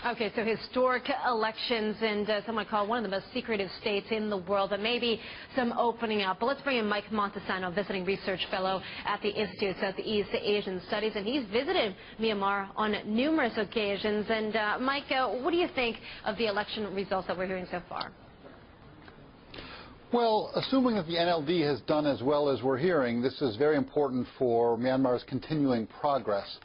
Okay, so historic elections and some might call one of the most secretive states in the world, but maybe some opening up. But let's bring in Mike Montesano, visiting research fellow at the Institute of Southeast Asian Studies, and he's visited Myanmar on numerous occasions. And Mike, what do you think of the election results that we're hearing so far? Well, assuming that the NLD has done as well as we're hearing, this is very important for Myanmar's continuing progress.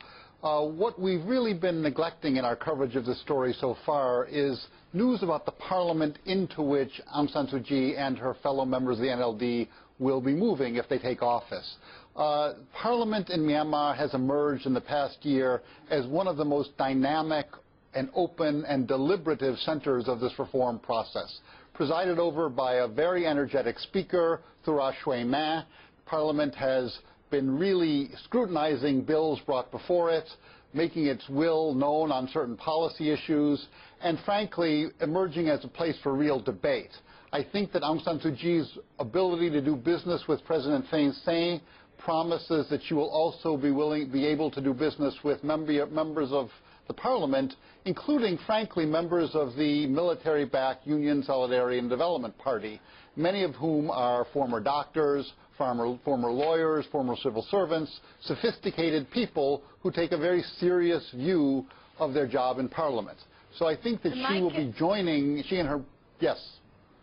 What we've really been neglecting in our coverage of this story so far is news about the parliament into which Aung San Suu Kyi and her fellow members of the NLD will be moving if they take office. Parliament in Myanmar has emerged in the past year as one of the most dynamic and open and deliberative centers of this reform process. Presided over by a very energetic speaker, Thura Shwe Ma, Parliament has been really scrutinizing bills brought before it, making its will known on certain policy issues, and frankly, emerging as a place for real debate. I think that Aung San Suu Kyi's ability to do business with President Thein Sein promises that she will also be able to do business with members of the Parliament, including, frankly, members of the military-backed Union Solidarity and Development Party, many of whom are former doctors, former lawyers, former civil servants, sophisticated people who take a very serious view of their job in Parliament. So I think that she will be joining, she and her, yes.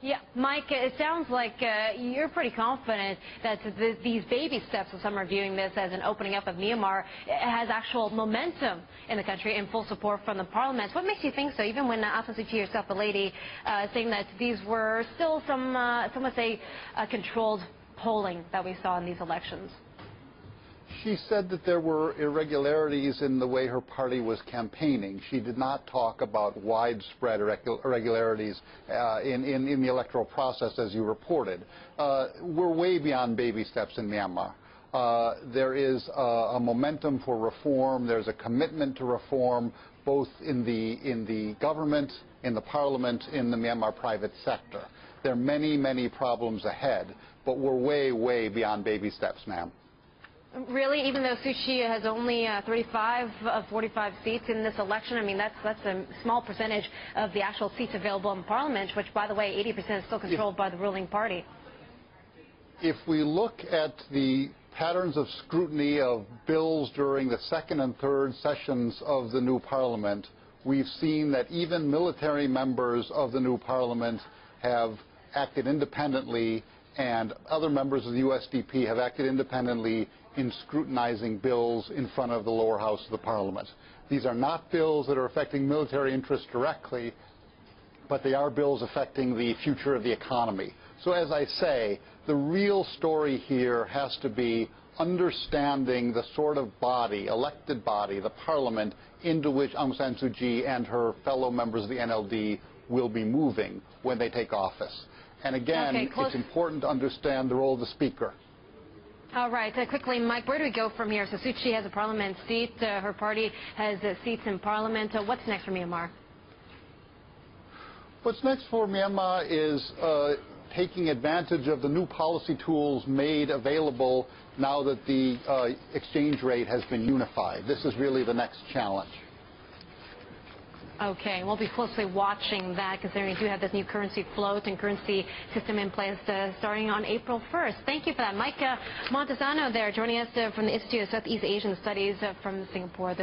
Yeah, Mike, it sounds like you're pretty confident that these baby steps, as some are viewing this as an opening up of Myanmar, has actual momentum in the country and full support from the parliament. What makes you think so, even when Aung San Suu Kyi herself, the lady, saying that these were still some would say, controlled polling that we saw in these elections? She said that there were irregularities in the way her party was campaigning. She did not talk about widespread irregularities in the electoral process, as you reported. We're way beyond baby steps in Myanmar. There is a momentum for reform. There's a commitment to reform, both in the government, in the parliament, in the Myanmar private sector. There are many, many problems ahead, but we're way, way beyond baby steps, ma'am. Really? Even though Suu Kyi has only 35 of 45 seats in this election, I mean, that's a small percentage of the actual seats available in Parliament, which, by the way, 80% is still controlled by the ruling party. If we look at the patterns of scrutiny of bills during the second and third sessions of the new Parliament, we've seen that even military members of the new Parliament have acted independently, and other members of the USDP have acted independently in scrutinizing bills in front of the lower house of the Parliament. These are not bills that are affecting military interests directly, but they are bills affecting the future of the economy. So as I say, the real story here has to be understanding the sort of body, elected body, the Parliament, into which Aung San Suu Kyi and her fellow members of the NLD will be moving when they take office. And again, it's important to understand the role of the Speaker. All right. Quickly, Mike, where do we go from here? So Suu Kyi has a parliament seat. Her party has seats in Parliament. What's next for Myanmar? What's next for Myanmar is taking advantage of the new policy tools made available now that the exchange rate has been unified. This is really the next challenge. Okay, we'll be closely watching that, considering we do have this new currency float and currency system in place starting on April 1st. Thank you for that. Mike Montesano there joining us from the Institute of Southeast Asian Studies from Singapore.